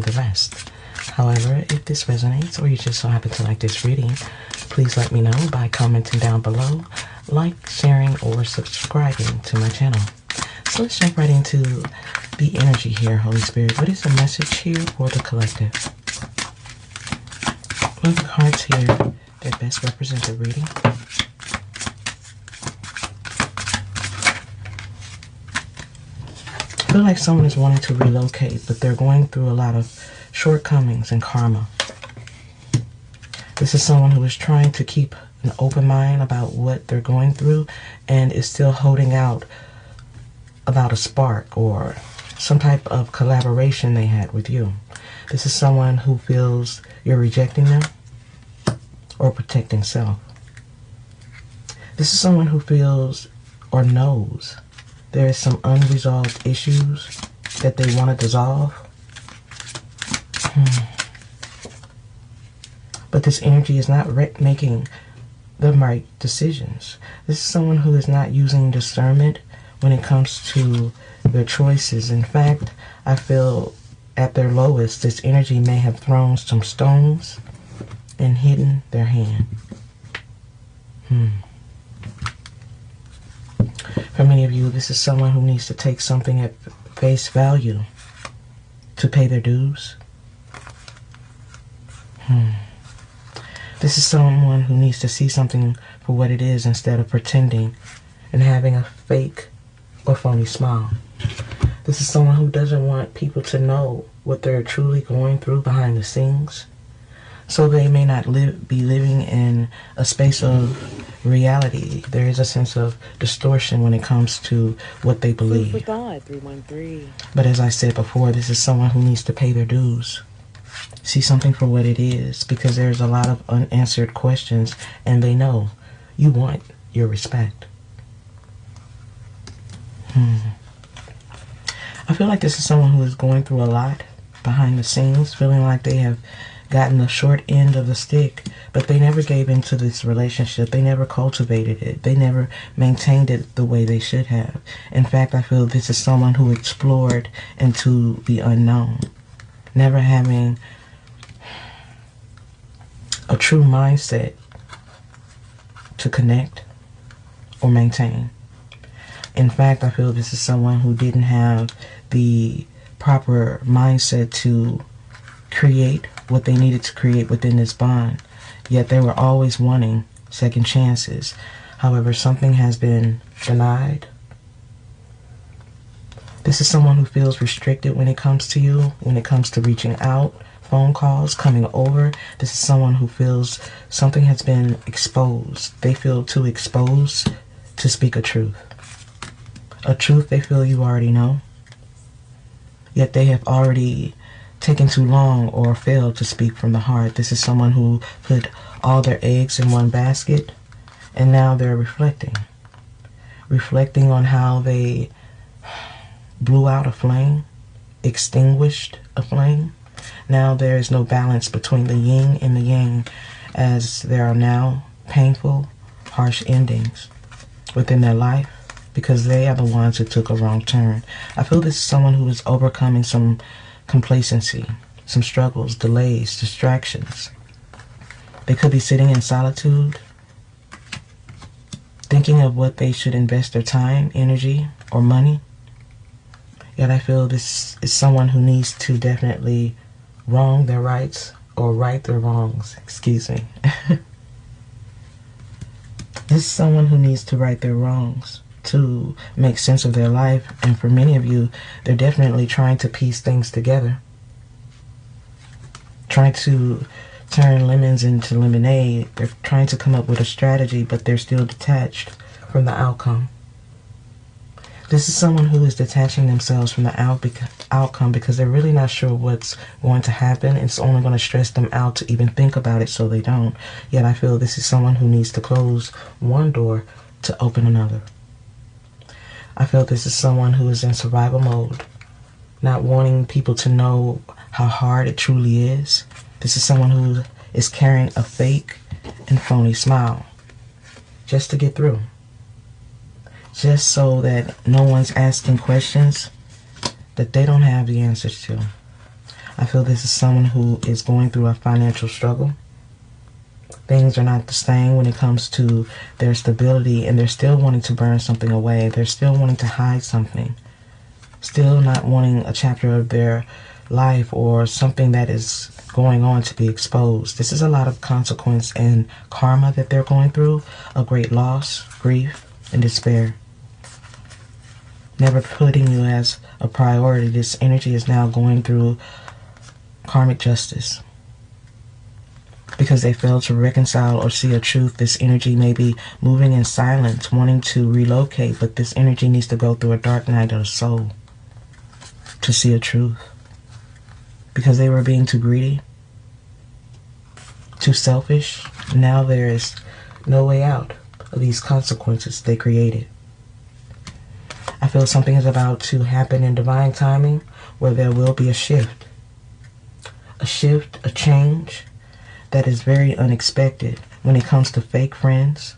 the rest. However, if this resonates or you just so happen to like this reading, please let me know by commenting down below, like, sharing, or subscribing to my channel. So let's jump right into the energy here, Holy Spirit. What is the message here for the collective? What are the cards here that best represent the reading? I feel like someone is wanting to relocate, but they're going through a lot of shortcomings and karma. This is someone who is trying to keep an open mind about what they're going through and is still holding out about a spark or some type of collaboration they had with you. This is someone who feels you're rejecting them or protecting self. This is someone who feels or knows there is some unresolved issues that they want to dissolve. But this energy is not making the right decisions. This is someone who is not using discernment when it comes to their choices. In fact, I feel at their lowest, this energy may have thrown some stones and hidden their hand. For many of you, this is someone who needs to take something at face value to pay their dues. This is someone who needs to see something for what it is instead of pretending and having a fake or phony smile. This is someone who doesn't want people to know what they're truly going through behind the scenes, so they may not be living in a space of reality. There is a sense of distortion when it comes to what they believe. Food for thought, 313. But as I said before, this is someone who needs to pay their dues. See something for what it is, because there's a lot of unanswered questions, and they know you want your respect. I feel like this is someone who is going through a lot behind the scenes, feeling like they have gotten the short end of the stick, but they never gave into this relationship. They never cultivated it. They never maintained it the way they should have. In fact, I feel this is someone who explored into the unknown, never having a true mindset to connect or maintain. In fact, I feel this is someone who didn't have the proper mindset to create what they needed to create within this bond, yet they were always wanting second chances. However, something has been denied. This is someone who feels restricted when it comes to you, when it comes to reaching out, phone calls, coming over. This is someone who feels something has been exposed. They feel too exposed to speak a truth. A truth they feel you already know, yet they have already taken too long or failed to speak from the heart. This is someone who put all their eggs in one basket, and now they're reflecting on how they blew out a flame, extinguished a flame. Now there is no balance between the yin and the yang, as there are now painful, harsh endings within their life, because they are the ones who took a wrong turn. I feel this is someone who is overcoming some complacency, some struggles, delays, distractions. They could be sitting in solitude, thinking of what they should invest their time, energy, or money. Yet I feel this is someone who needs to definitely wrong their rights, or right their wrongs, excuse me. This is someone who needs to right their wrongs, to make sense of their life. And for many of you, they're definitely trying to piece things together, trying to turn lemons into lemonade. They're trying to come up with a strategy, but they're still detached from the outcome. This is someone who is detaching themselves from the outcome because they're really not sure what's going to happen. It's only going to stress them out to even think about it, so they don't. Yet I feel this is someone who needs to close one door to open another. I feel this is someone who is in survival mode, not wanting people to know how hard it truly is. This is someone who is carrying a fake and phony smile just to get through. Just so that no one's asking questions that they don't have the answers to. I feel this is someone who is going through a financial struggle. Things are not the same when it comes to their stability, and they're still wanting to burn something away. They're still wanting to hide something. Still not wanting a chapter of their life or something that is going on to be exposed. This is a lot of consequence and karma that they're going through. A great loss, grief, and despair. Never putting you as a priority. This energy is now going through karmic justice. Because they fail to reconcile or see a truth, this energy may be moving in silence, wanting to relocate, but this energy needs to go through a dark night of the soul to see a truth. Because they were being too greedy, too selfish, now there is no way out of these consequences they created. I feel something is about to happen in divine timing where there will be a shift. A shift, a change that is very unexpected when it comes to fake friends,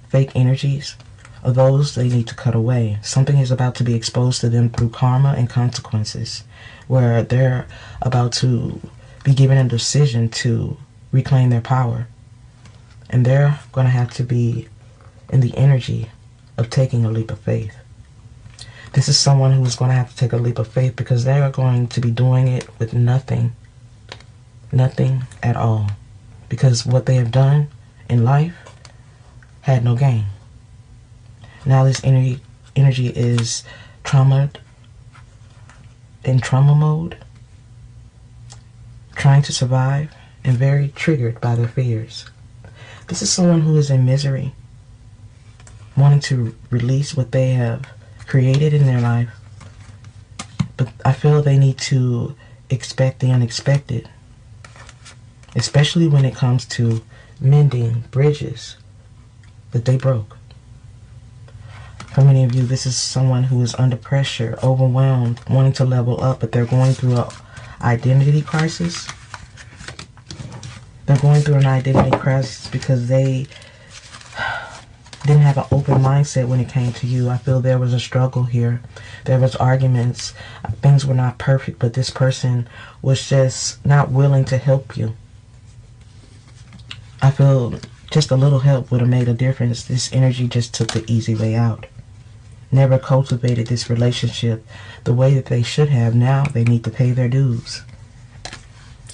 fake energies, or those they need to cut away. Something is about to be exposed to them through karma and consequences, where they're about to be given a decision to reclaim their power. And they're going to have to be in the energy of taking a leap of faith. This is someone who is going to have to take a leap of faith because they are going to be doing it with nothing at all. Because what they have done in life had no gain. Now this energy is in trauma mode, trying to survive, and very triggered by their fears. This is someone who is in misery, wanting to release what they have created in their life. But I feel they need to expect the unexpected. Especially when it comes to mending bridges that they broke. For many of you, this is someone who is under pressure, overwhelmed, wanting to level up, but they're going through an identity crisis. They're going through an identity crisis because they didn't have an open mindset when it came to you. I feel there was a struggle here. There was arguments. Things were not perfect, but this person was just not willing to help you. I feel just a little help would have made a difference. This energy just took the easy way out. Never cultivated this relationship the way that they should have. Now they need to pay their dues.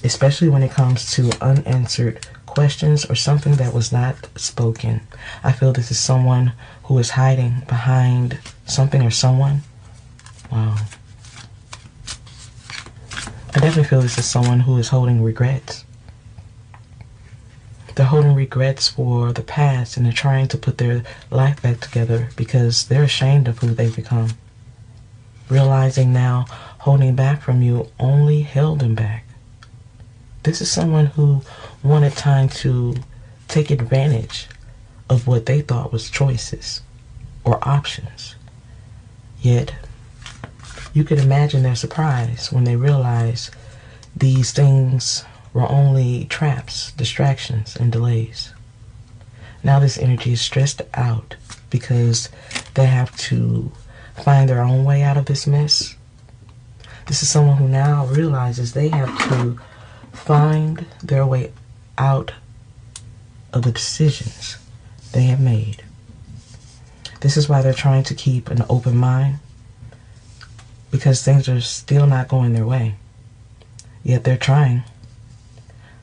Especially when it comes to unanswered questions or something that was not spoken. I feel this is someone who is hiding behind something or someone. Wow. I definitely feel this is someone who is holding regrets. They're holding regrets for the past, and they're trying to put their life back together because they're ashamed of who they've become. Realizing now holding back from you only held them back. This is someone who wanted time to take advantage of what they thought was choices or options. Yet, you could imagine their surprise when they realize these things were only traps, distractions, and delays. Now this energy is stressed out because they have to find their own way out of this mess. This is someone who now realizes they have to find their way out of the decisions they have made. This is why they're trying to keep an open mind, because things are still not going their way. Yet they're trying.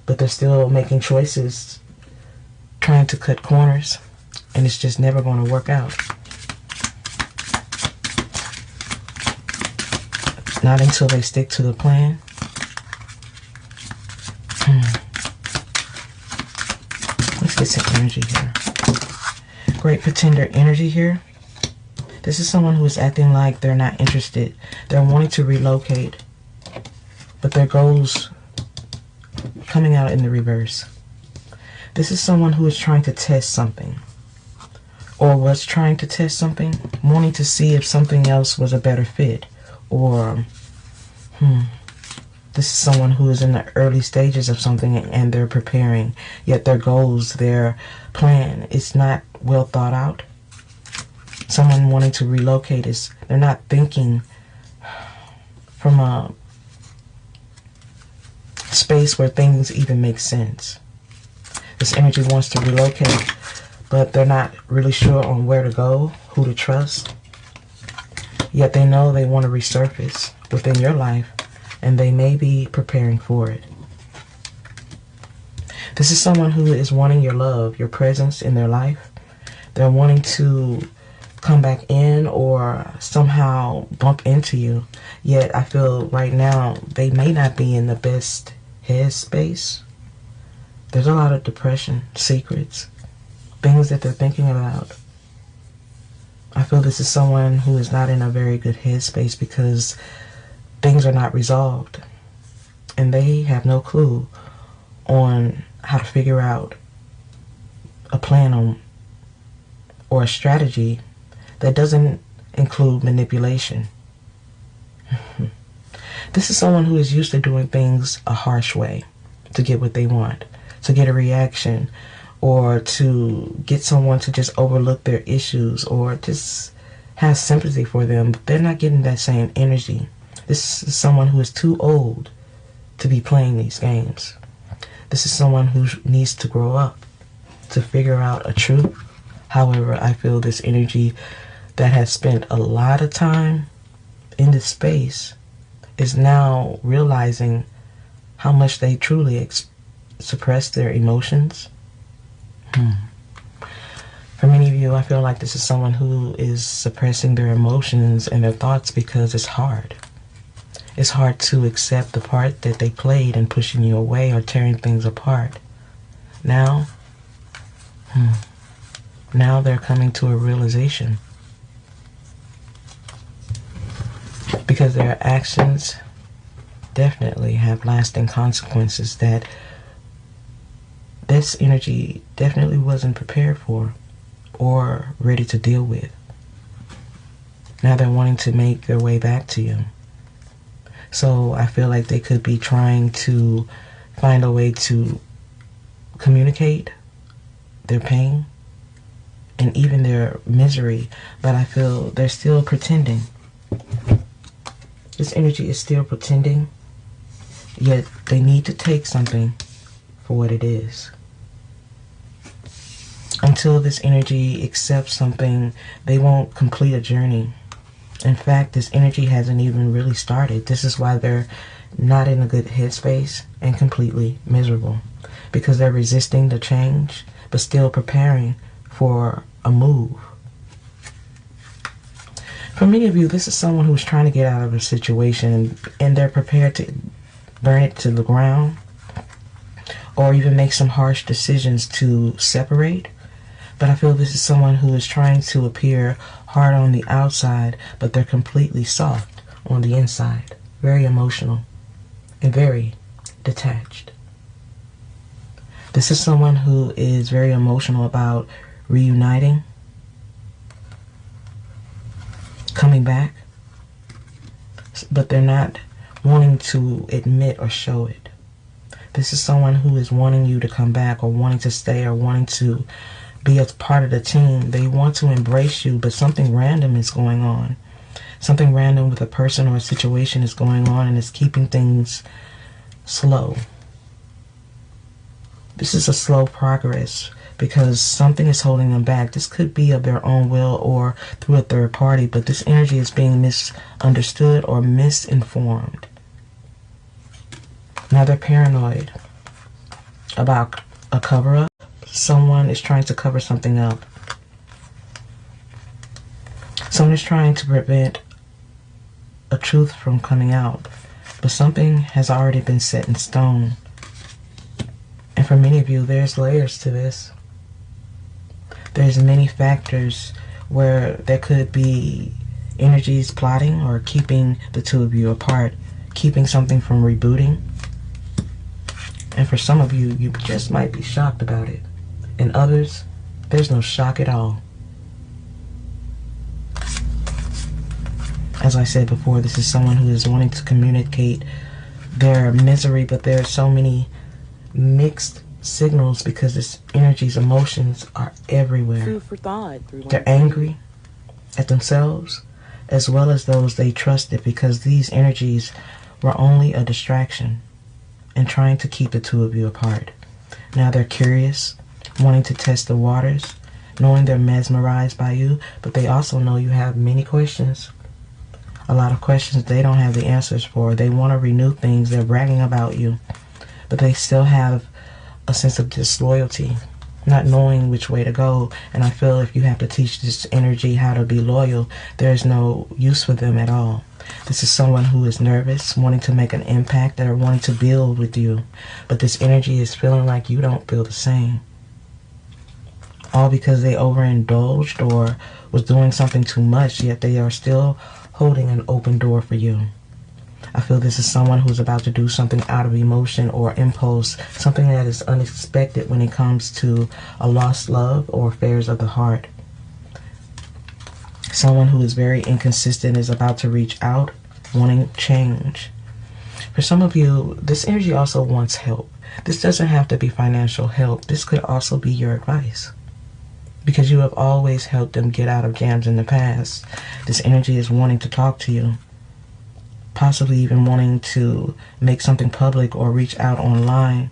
But they're still making choices, trying to cut corners, and it's just never going to work out. Not until they stick to the plan. Let's get some energy here. Great pretender energy here. This is someone who is acting like they're not interested. They're wanting to relocate, but their goals coming out in the reverse. This is someone who is trying to test something, or was trying to test something, wanting to see if something else was a better fit, or this is someone who is in the early stages of something and they're preparing, yet their goals, their plan is not well thought out. Someone wanting to relocate is, they're not thinking from a space where things even make sense. This energy wants to relocate, but they're not really sure on where to go, who to trust. Yet they know they want to resurface within your life, and they may be preparing for it. This is someone who is wanting your love, your presence in their life. They're wanting to come back in or somehow bump into you. Yet I feel right now they may not be in the best headspace. There's a lot of depression, secrets, things that they're thinking about. I feel this is someone who is not in a very good headspace because things are not resolved. And they have no clue on how to figure out a plan on or a strategy that doesn't include manipulation. This is someone who is used to doing things a harsh way to get what they want, to get a reaction, or to get someone to just overlook their issues or just have sympathy for them. But they're not getting that same energy. This is someone who is too old to be playing these games. This is someone who needs to grow up to figure out a truth. However, I feel this energy that has spent a lot of time in this space is now realizing how much they truly suppress their emotions. For many of you, I feel like this is someone who is suppressing their emotions and their thoughts because it's hard. It's hard to accept the part that they played in pushing you away or tearing things apart. Now they're coming to a realization. Because their actions definitely have lasting consequences that this energy definitely wasn't prepared for or ready to deal with. Now they're wanting to make their way back to you. So I feel like they could be trying to find a way to communicate their pain and even their misery, but I feel they're still pretending. This energy is still pretending, yet they need to take something for what it is. Until this energy accepts something, they won't complete a journey. In fact, this energy hasn't even really started. This is why they're not in a good headspace and completely miserable. Because they're resisting the change, but still preparing for a move. For many of you, this is someone who's trying to get out of a situation and they're prepared to burn it to the ground or even make some harsh decisions to separate. But I feel this is someone who is trying to appear hard on the outside, but they're completely soft on the inside. Very emotional and very detached. This is someone who is very emotional about reuniting, coming back, but they're not wanting to admit or show it. This is someone who is wanting you to come back or wanting to stay or wanting to be a part of the team. They want to embrace you, but something random is going on. Something random with a person or a situation is going on and it's keeping things slow. This is a slow progress because something is holding them back. This could be of their own will or through a third party, but this energy is being misunderstood or misinformed. Now they're paranoid about a cover-up. Someone is trying to cover something up. Someone is trying to prevent a truth from coming out, but something has already been set in stone. And for many of you, there's layers to this. There's many factors where there could be energies plotting or keeping the two of you apart, keeping something from rebooting. And for some of you, you just might be shocked about it. And others, there's no shock at all. As I said before, this is someone who is wanting to communicate their misery, but there are so many mixed signals because this energy's emotions are everywhere. Food for thought. They're angry at themselves as well as those they trusted because these energies were only a distraction and trying to keep the two of you apart. Now they're curious, wanting to test the waters, knowing they're mesmerized by you, but they also know you have many questions. A lot of questions they don't have the answers for. They want to renew things. They're bragging about you, but they still have a sense of disloyalty, not knowing which way to go. And I feel if you have to teach this energy how to be loyal, there's no use for them at all. This is someone who is nervous, wanting to make an impact, or wanting to build with you. But this energy is feeling like you don't feel the same. All because they overindulged or was doing something too much, yet they are still holding an open door for you. I feel this is someone who's about to do something out of emotion or impulse, something that is unexpected when it comes to a lost love or affairs of the heart. Someone who is very inconsistent is about to reach out, wanting change. For some of you, this energy also wants help. This doesn't have to be financial help. This could also be your advice, because you have always helped them get out of jams in the past. This energy is wanting to talk to you, possibly even wanting to make something public or reach out online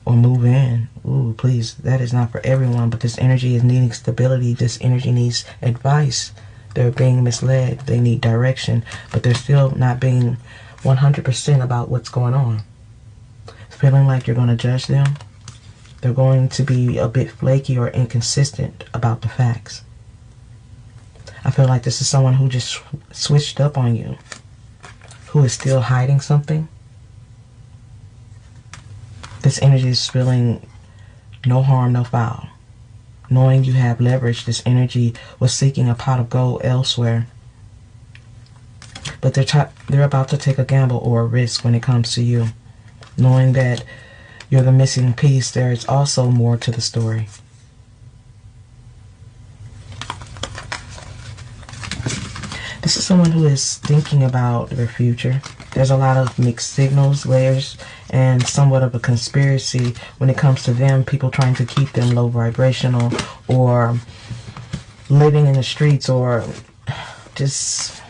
or move in. Ooh, please, that is not for everyone, but this energy is needing stability. This energy needs advice. They're being misled. They need direction, but they're still not being 100% about what's going on. Feeling like you're going to judge them. They're going to be a bit flaky or inconsistent about the facts. I feel like this is someone who just switched up on you, who is still hiding something. This energy is feeling no harm, no foul. Knowing you have leverage, this energy was seeking a pot of gold elsewhere. But they're about to take a gamble or a risk when it comes to you. Knowing that you're the missing piece, there is also more to the story. This is someone who is thinking about their future. There's a lot of mixed signals, layers, and somewhat of a conspiracy when it comes to them, people trying to keep them low vibrational or living in the streets or just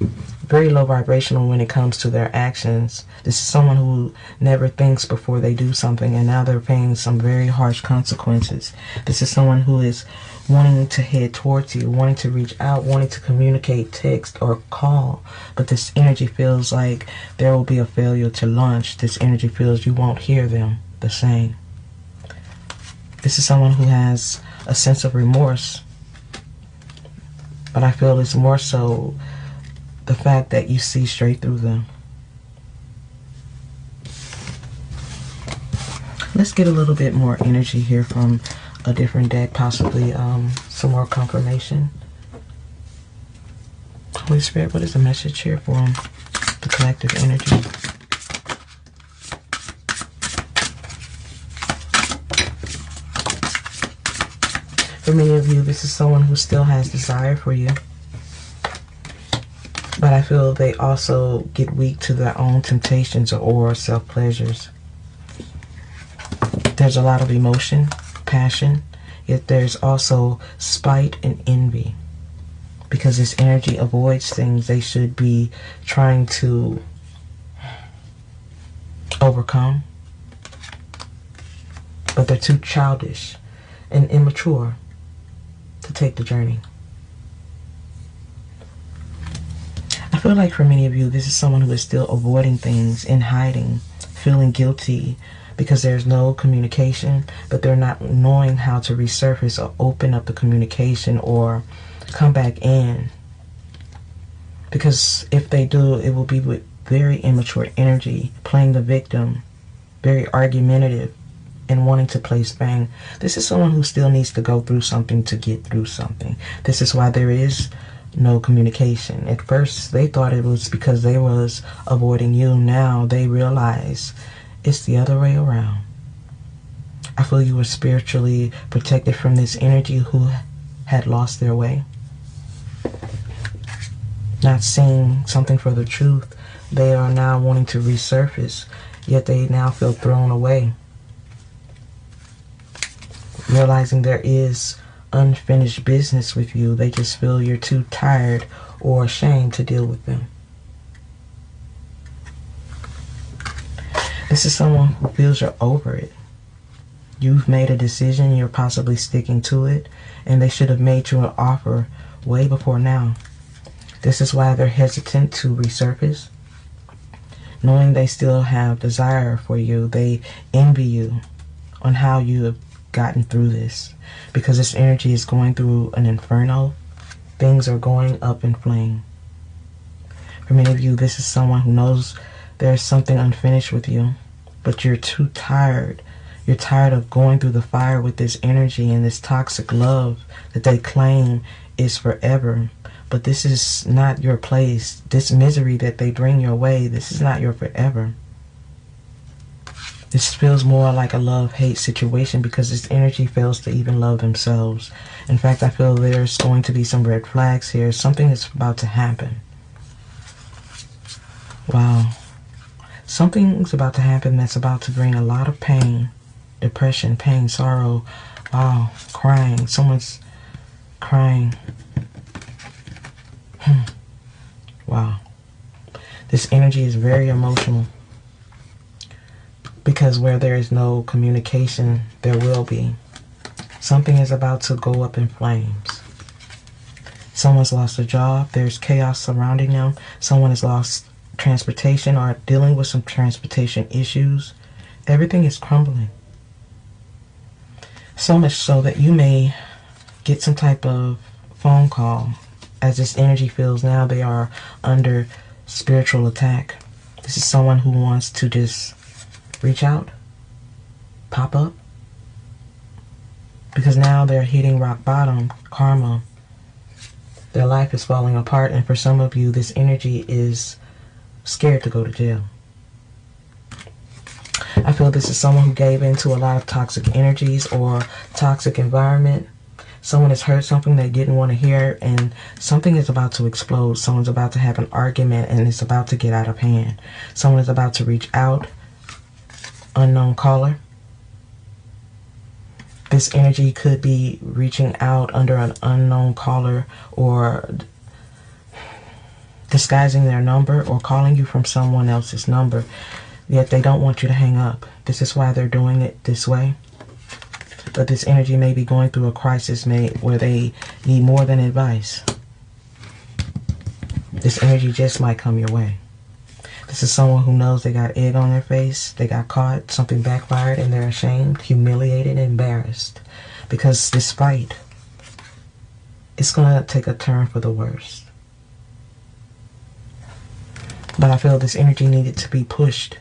very low vibrational when it comes to their actions. This is someone who never thinks before they do something, and now they're paying some very harsh consequences. This is someone who is wanting to head towards you, wanting to reach out, wanting to communicate, text, or call. But this energy feels like there will be a failure to launch. This energy feels you won't hear them the same. This is someone who has a sense of remorse. But I feel it's more so the fact that you see straight through them. Let's get a little bit more energy here from a different deck, possibly some more confirmation. Holy Spirit, what is the message here for the collective energy? For many of you, this is someone who still has desire for you. But I feel they also get weak to their own temptations or self-pleasures. There's a lot of emotion, passion, yet there's also spite and envy. Because this energy avoids things they should be trying to overcome. But they're too childish and immature to take the journey. I feel like for many of you, this is someone who is still avoiding things in hiding, feeling guilty because there's no communication, but they're not knowing how to resurface or open up the communication or come back in. Because if they do, it will be with very immature energy, playing the victim, very argumentative, and wanting to play Spang. This is someone who still needs to go through something to get through something. This is why there is no communication. At first, they thought it was because they was avoiding you. Now they realize it's the other way around. I feel you were spiritually protected from this energy who had lost their way. Not seeing something for the truth, they are now wanting to resurface, yet they now feel thrown away. Realizing there is unfinished business with you, they just feel you're too tired or ashamed to deal with them. This is someone who feels you're over it. You've made a decision, you're possibly sticking to it, and they should have made you an offer way before now. This is why they're hesitant to resurface. Knowing they still have desire for you, they envy you on how you have gotten through this. Because this energy is going through an inferno, things are going up in flame. For many of you, this is someone who knows there's something unfinished with you, but you're too tired. You're tired of going through the fire with this energy and this toxic love that they claim is forever. But this is not your place. This misery that they bring your way, this is not your forever. This feels more like a love-hate situation because this energy fails to even love themselves. In fact, I feel there's going to be some red flags here. Something is about to happen. Wow. Something's about to happen that's about to bring a lot of pain, depression, pain, sorrow. Wow. Crying. Someone's crying. Wow. This energy is very emotional. Because where there is no communication, there will be. Something is about to go up in flames. Someone's lost a job. There's chaos surrounding them. Someone has lost transportation or dealing with some transportation issues. Everything is crumbling. So much so that you may get some type of phone call. As this energy feels now, they are under spiritual attack. This is someone who wants to just reach out, pop up, because now they're hitting rock bottom, karma. Their life is falling apart, and for some of you, this energy is scared to go to jail. I feel this is someone who gave into a lot of toxic energies or toxic environment. Someone has heard something they didn't want to hear, and something is about to explode. Someone's about to have an argument, and it's about to get out of hand. Someone is about to reach out. Unknown caller. This energy could be reaching out under an unknown caller or disguising their number or calling you from someone else's number, yet they don't want you to hang up. This is why they're doing it this way. But this energy may be going through a crisis where they need more than advice. This energy just might come your way. This is someone who knows they got egg on their face, they got caught, something backfired, and they're ashamed, humiliated, and embarrassed. Because this fight is going to take a turn for the worst. But I feel this energy needed to be pushed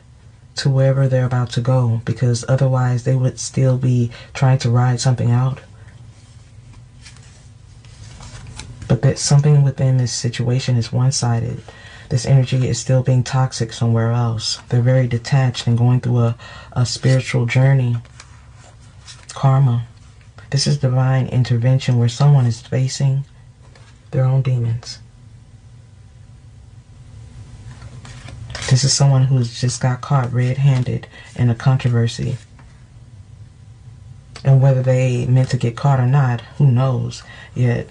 to wherever they're about to go, because otherwise they would still be trying to ride something out. But that something within this situation is one-sided. This energy is still being toxic somewhere else. They're very detached and going through a spiritual journey. Karma. This is divine intervention where someone is facing their own demons. This is someone who's just got caught red-handed in a controversy. And whether they meant to get caught or not, who knows? Yet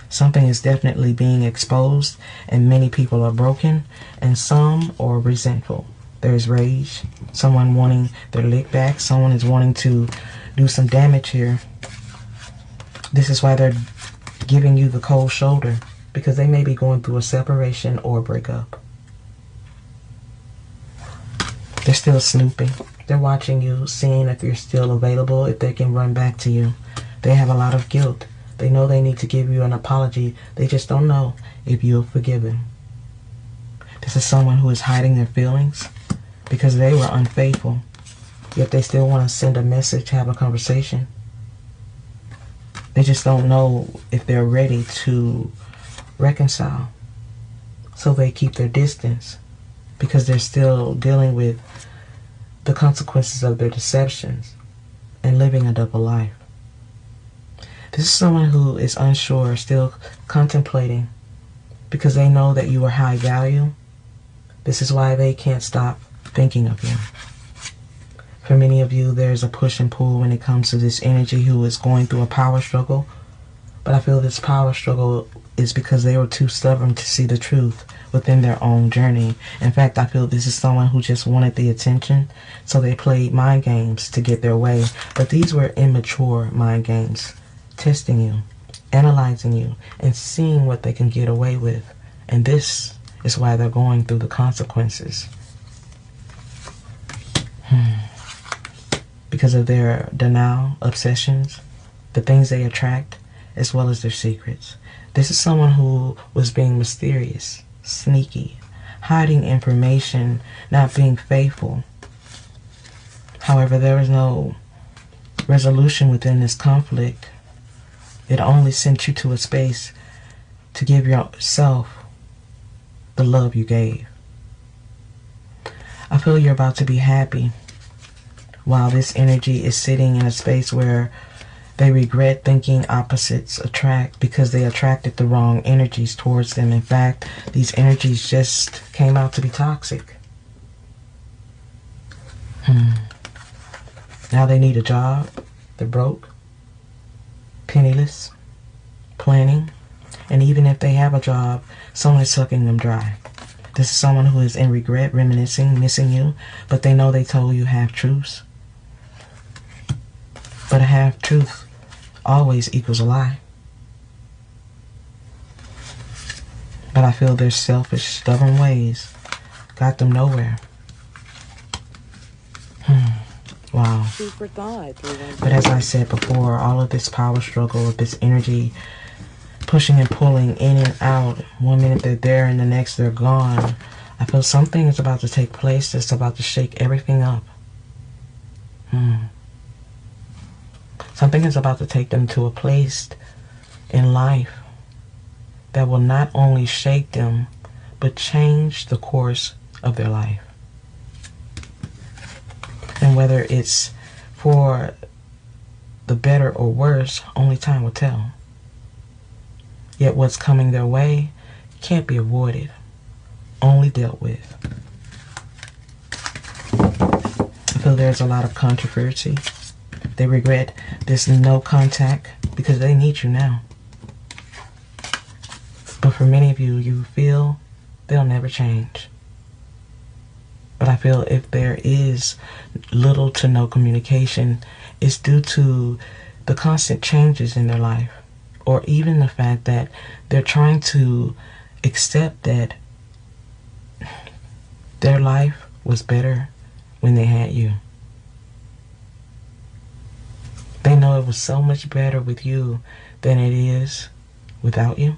something is definitely being exposed, and many people are broken, and some are resentful. There's rage, someone wanting their lick back, someone is wanting to do some damage here. This is why they're giving you the cold shoulder, because they may be going through a separation or a breakup. They're still snooping. They're watching you, seeing if you're still available, if they can run back to you. They have a lot of guilt. They know they need to give you an apology. They just don't know if you'll forgive them. This is someone who is hiding their feelings because they were unfaithful, yet they still want to send a message, have a conversation. They just don't know if they're ready to reconcile. So they keep their distance because they're still dealing with the consequences of their deceptions and living a double life. This is someone who is unsure, still contemplating, because they know that you are high value. This is why they can't stop thinking of you. For many of you, there's a push and pull when it comes to this energy who is going through a power struggle. But I feel this power struggle is because they were too stubborn to see the truth. within their own journey. In fact, I feel this is someone who just wanted the attention, so they played mind games to get their way. But these were immature mind games, testing you, analyzing you, and seeing what they can get away with. And this is why they're going through the consequences. Because of their denial, obsessions, the things they attract, as well as their secrets. This is someone who was being mysterious, sneaky, hiding information, not being faithful. However, there was no resolution within this conflict. It only sent you to a space to give yourself the love you gave. I feel you're about to be happy while this energy is sitting in a space where they regret thinking opposites attract because they attracted the wrong energies towards them. In fact, these energies just came out to be toxic. Now they need a job. They're broke, penniless, planning, and even if they have a job, someone is sucking them dry. This is someone who is in regret, reminiscing, missing you, but they know they told you half-truths. But a half-truth always equals a lie. But I feel their selfish, stubborn ways got them nowhere. Wow. Super thought. But as I said before, all of this power struggle, this energy pushing and pulling in and out. One minute they're there and the next they're gone. I feel something is about to take place that's about to shake everything up. Something is about to take them to a place in life that will not only shake them, but change the course of their life. And whether it's for the better or worse, only time will tell. Yet what's coming their way can't be avoided, only dealt with. I feel there's a lot of controversy. They regret this no contact because they need you now. But for many of you, you feel they'll never change. But I feel if there is little to no communication, it's due to the constant changes in their life, or even the fact that they're trying to accept that their life was better when they had you. They know it was so much better with you than it is without you.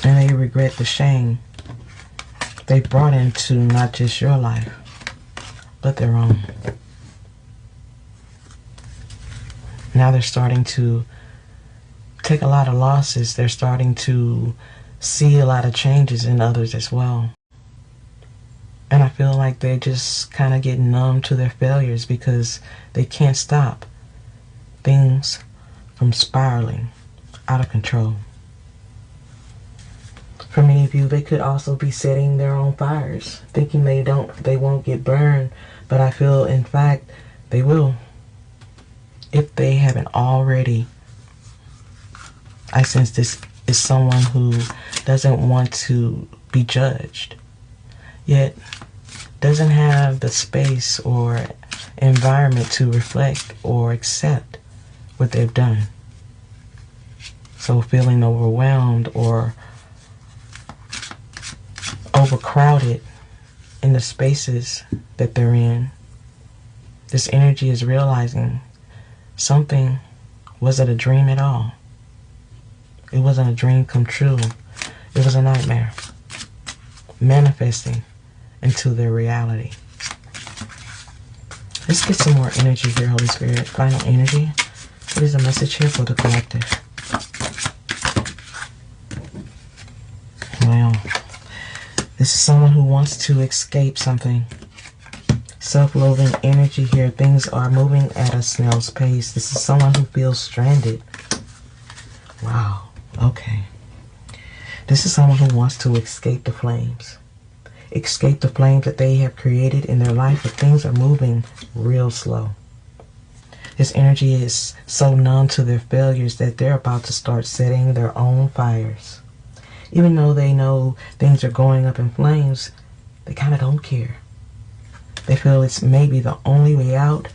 And they regret the shame they brought into not just your life, but their own. Now they're starting to take a lot of losses. They're starting to see a lot of changes in others as well. And I feel like they just kind of get numb to their failures because they can't stop things from spiraling out of control. For many of you, they could also be setting their own fires, thinking they won't get burned, but I feel, in fact, they will. If they haven't already. I sense this is someone who doesn't want to be judged, yet doesn't have the space or environment to reflect or accept what they've done. So feeling overwhelmed or overcrowded in the spaces that they're in, this energy is realizing something wasn't a dream at all. It wasn't a dream come true. It was a nightmare manifesting into their reality. Let's get some more energy here, Holy Spirit. Final energy. What is the message here for the collective? Well, this is someone who wants to escape something. Self-loathing energy here. Things are moving at a snail's pace. This is someone who feels stranded. Wow. Okay. This is someone who wants to escape the flames. Escape the flames that they have created in their life, but things are moving real slow. This energy is so numb to their failures that they're about to start setting their own fires. Even though they know things are going up in flames, they kind of don't care. They feel it's maybe the only way out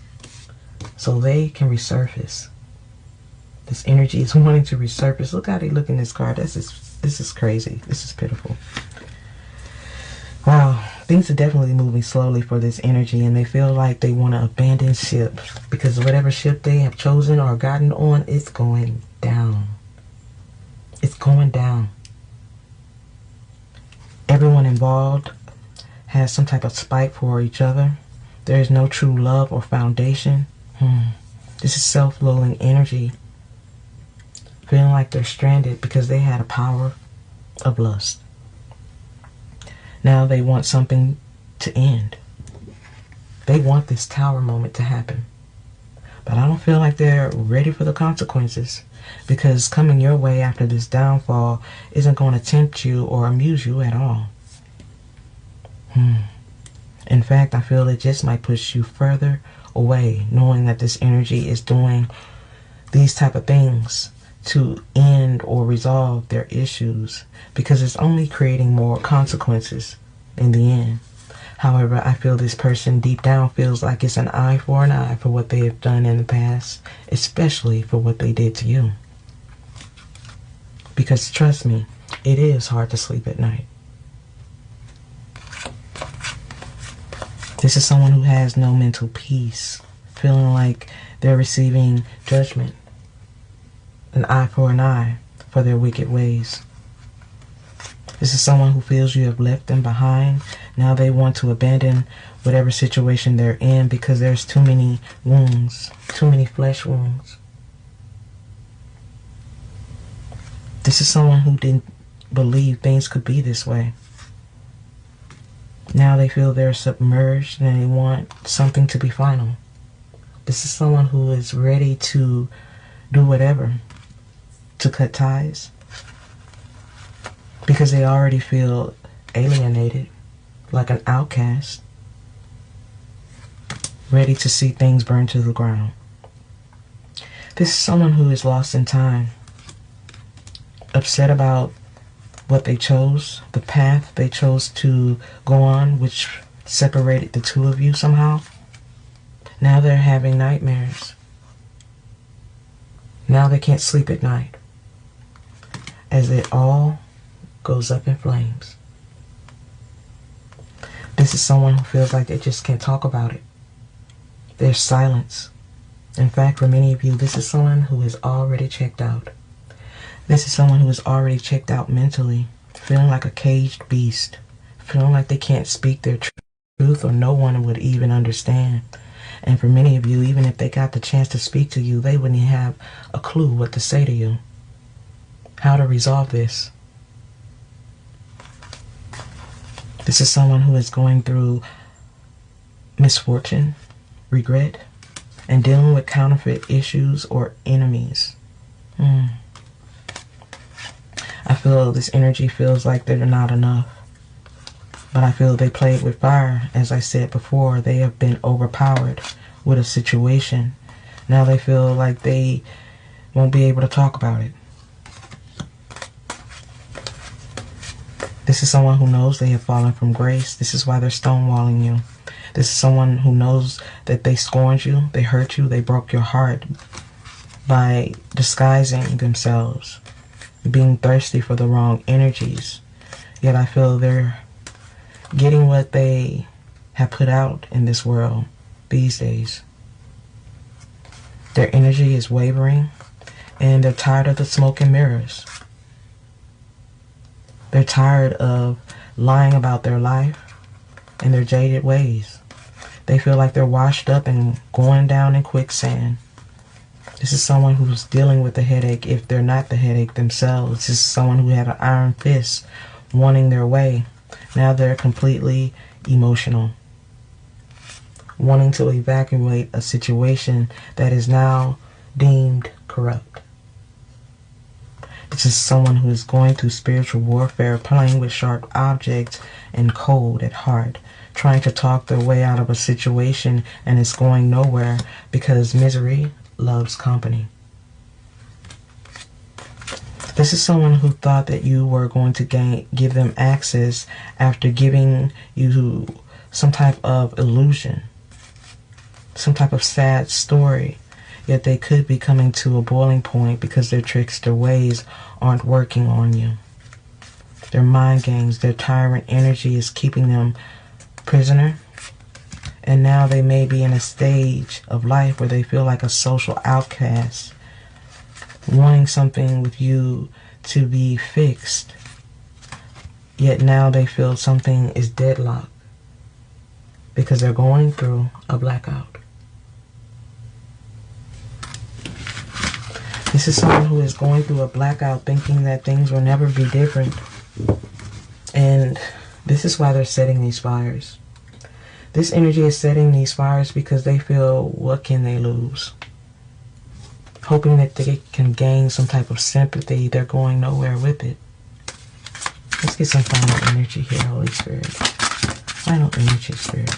so they can resurface. This energy is wanting to resurface. Look how they look in this card. This is crazy. This is pitiful. Wow, things are definitely moving slowly for this energy, and they feel like they want to abandon ship because whatever ship they have chosen or gotten on is going down. It's going down. Everyone involved has some type of spite for each other. There is no true love or foundation. This is self-loathing energy, feeling like they're stranded because they had a power of lust. Now they want something to end. They want this tower moment to happen. But I don't feel like they're ready for the consequences, because coming your way after this downfall isn't going to tempt you or amuse you at all. In fact, I feel it just might push you further away, knowing that this energy is doing these type of things to end or resolve their issues, because it's only creating more consequences in the end. However, I feel this person deep down feels like it's an eye for an eye for what they have done in the past, especially for what they did to you. Because trust me, it is hard to sleep at night. This is someone who has no mental peace, feeling like they're receiving judgment. An eye for an eye for their wicked ways. This is someone who feels you have left them behind. Now they want to abandon whatever situation they're in because there's too many wounds, too many flesh wounds. This is someone who didn't believe things could be this way. Now they feel they're submerged and they want something to be final. This is someone who is ready to do whatever to cut ties, because they already feel alienated, like an outcast, ready to see things burn to the ground. This is someone who is lost in time, upset about what they chose, the path they chose to go on, which separated the two of you somehow. Now they're having nightmares. Now they can't sleep at night, as it all goes up in flames. This is someone who feels like they just can't talk about it. There's silence. In fact, for many of you, this is someone who is already checked out. This is someone who is already checked out mentally, feeling like a caged beast, feeling like they can't speak their truth or no one would even understand. And for many of you, even if they got the chance to speak to you, they wouldn't have a clue what to say to you. How to resolve this. This is someone who is going through misfortune, regret, and dealing with counterfeit issues or enemies. I feel this energy feels like they're not enough. But I feel they played with fire. As I said before, they have been overpowered with a situation. Now they feel like they won't be able to talk about it. This is someone who knows they have fallen from grace. This is why they're stonewalling you. This is someone who knows that they scorned you, they hurt you, they broke your heart by disguising themselves, being thirsty for the wrong energies. Yet I feel they're getting what they have put out in this world these days. Their energy is wavering, and they're tired of the smoke and mirrors. They're tired of lying about their life and their jaded ways. They feel like they're washed up and going down in quicksand. This is someone who's dealing with the headache if they're not the headache themselves. This is someone who had an iron fist wanting their way. Now they're completely emotional, wanting to evacuate a situation that is now deemed corrupt. This is someone who is going through spiritual warfare, playing with sharp objects and cold at heart, trying to talk their way out of a situation, and it's going nowhere because misery loves company. This is someone who thought that you were going to give them access after giving you some type of illusion, some type of sad story. Yet they could be coming to a boiling point because their trickster ways aren't working on you. Their mind games, their tyrant energy is keeping them prisoner. And now they may be in a stage of life where they feel like a social outcast, wanting something with you to be fixed. Yet now they feel something is deadlocked because they're going through a blackout. This is someone who is going through a blackout, thinking that things will never be different. And this is why they're setting these fires. This energy is setting these fires because they feel, what can they lose? Hoping that they can gain some type of sympathy. They're going nowhere with it. Let's get some final energy here, Holy Spirit. Final energy, Spirit.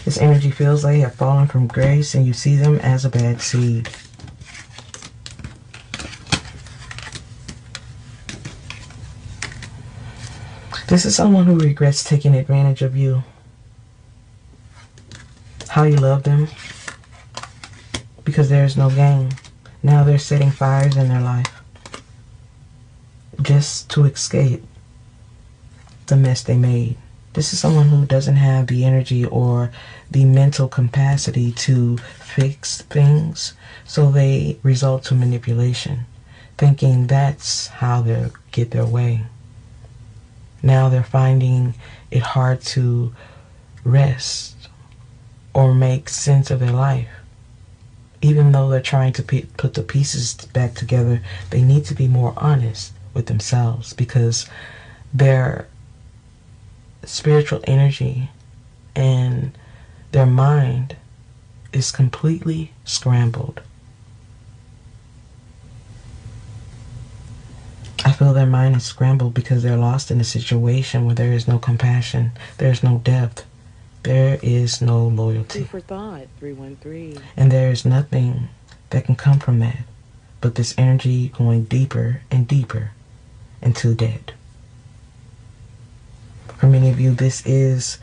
This energy feels they have fallen from grace and you see them as a bad seed. This is someone who regrets taking advantage of you. How you love them. Because there is no gain. Now they're setting fires in their life. Just to escape the mess they made. This is someone who doesn't have the energy or the mental capacity to fix things, so they resort to manipulation, thinking that's how they'll get their way. Now they're finding it hard to rest or make sense of their life. Even though they're trying to put the pieces back together, they need to be more honest with themselves because their spiritual energy and their mind is completely scrambled. I feel their mind is scrambled because they're lost in a situation where there is no compassion, there's no depth, there is no loyalty. Food for thought, 313. And there is nothing that can come from that but this energy going deeper and deeper into dead. For many of you, this is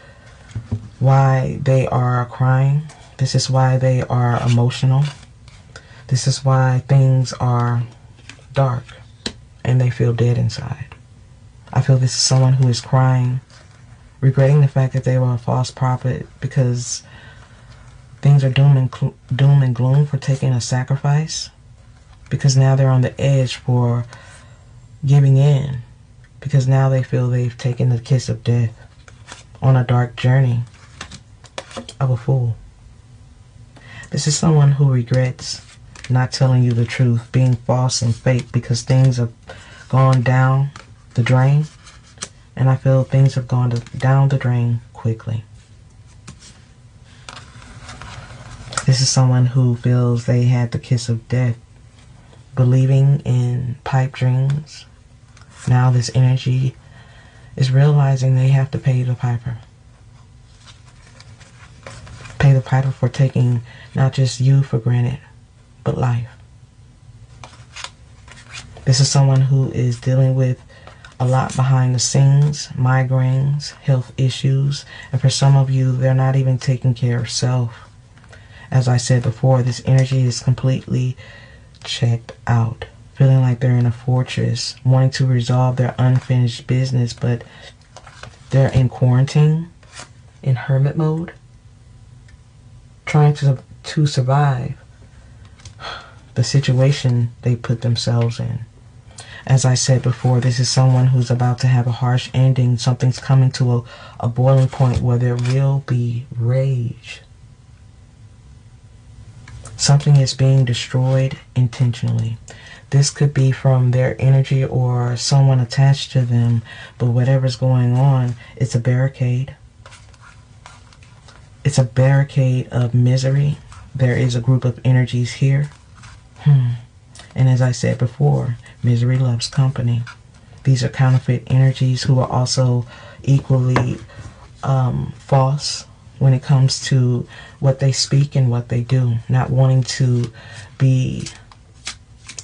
why they are crying. This is why they are emotional. This is why things are dark and they feel dead inside. I feel this is someone who is crying, regretting the fact that they were a false prophet because things are doom and gloom for taking a sacrifice. Because now they're on the edge for giving in. Because now they feel they've taken the kiss of death on a dark journey of a fool. This is someone who regrets not telling you the truth, being false and fake because things have gone down the drain. And I feel things have gone down the drain quickly. This is someone who feels they had the kiss of death, believing in pipe dreams. Now this energy is realizing they have to pay the piper. Pay the piper for taking not just you for granted, but life. This is someone who is dealing with a lot behind the scenes, migraines, health issues, and for some of you, they're not even taking care of self. As I said before, this energy is completely checked out. Feeling like they're in a fortress, wanting to resolve their unfinished business, but they're in quarantine, in hermit mode, trying to survive the situation they put themselves in. As I said before, this is someone who's about to have a harsh ending. Something's coming to a boiling point where there will be rage. Something is being destroyed intentionally. This could be from their energy or someone attached to them, but whatever's going on, it's a barricade. It's a barricade of misery, there is a group of energies here. And as I said before, misery loves company. These are counterfeit energies who are also equally false when it comes to what they speak and what they do, not wanting to be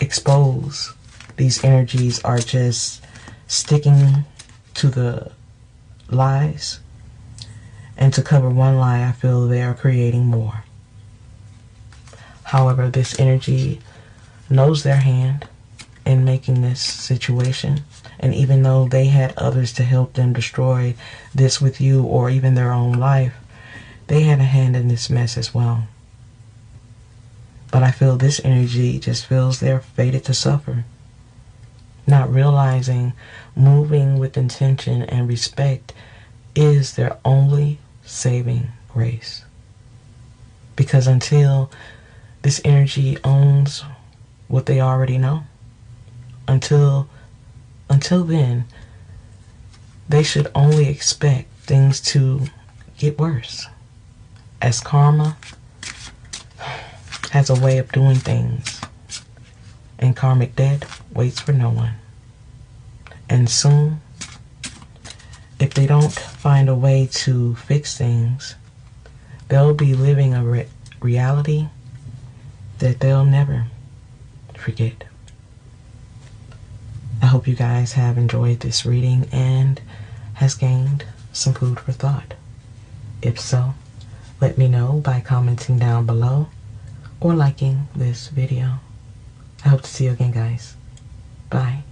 exposed. These energies are just sticking to the lies, and to cover one lie, I feel they are creating more. However, this energy knows their hand in making this situation, and even though they had others to help them destroy this with you or even their own life, they had a hand in this mess as well. But I feel this energy just feels they're fated to suffer, not realizing moving with intention and respect is their only saving grace. Because until this energy owns what they already know, until then, they should only expect things to get worse, as karma has a way of doing things, and karmic debt waits for no one. And soon, if they don't find a way to fix things, they'll be living a reality that they'll never forget. I hope you guys have enjoyed this reading and has gained some food for thought. If so, let me know by commenting down below or liking this video. I hope to see you again, guys. Bye.